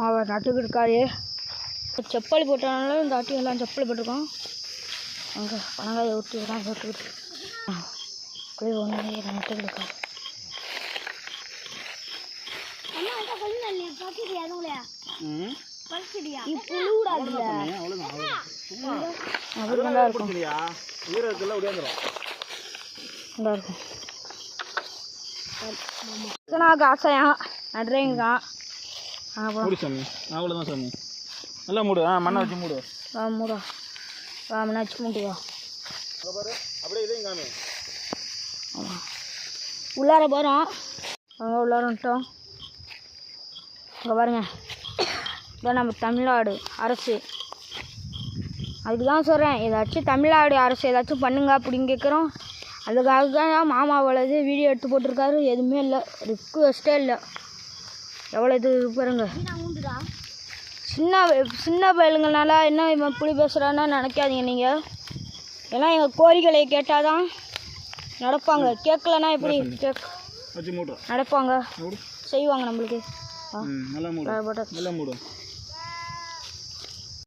அவர் நட்டுக்கிட்டு இருக்காரு. செப்பல் போட்டனால இந்த ஆட்டி எல்லாம் செப்பல் போட்டிருக்கோம். அங்கே பனங்காயை ஊற்றி தான் போட்டுக்கிட்டு அப்படியே ஒன்று நட்டுக்கிட்டு இருக்காரு. நல்லா இருக்கும். ஆசையா நடுறேங்க. அவ்வளோதான் சாமி. நல்லா மூடு. மண்ணை வச்சு மூடு. மூடா மண்ணை வச்சு மூட்டுவா. அப்படியே இதையும் காமி. உள்ளார போகிறோம். அங்கே உள்ளார வந்துட்டோம். அங்கே பாருங்க, இதான் நம்ம தமிழ்நாடு அரசு. அதுக்கு தான் சொல்கிறேன், ஏதாச்சும் தமிழ்நாடு அரசு ஏதாச்சும் பண்ணுங்க அப்படின்னு கேட்குறோம். அதுக்காக தான் மாமாவோடது வீடியோ எடுத்து போட்டிருக்காரு. எதுவுமே இல்லை, ரிக்வெஸ்ட்டே இல்லை. எவ்வளோ இது பாருங்க. சின்ன பயலுங்கனால என்ன இவன் இப்படி பேசுகிறான்னா நினைக்காதீங்க நீங்கள். ஏன்னா எங்கள் கோரிக்கையை கேட்டால் தான் நடப்பாங்க. கேட்கலன்னா எப்படி நடப்பாங்க, செய்வாங்க நம்மளுக்கு. நல்லா மூடு.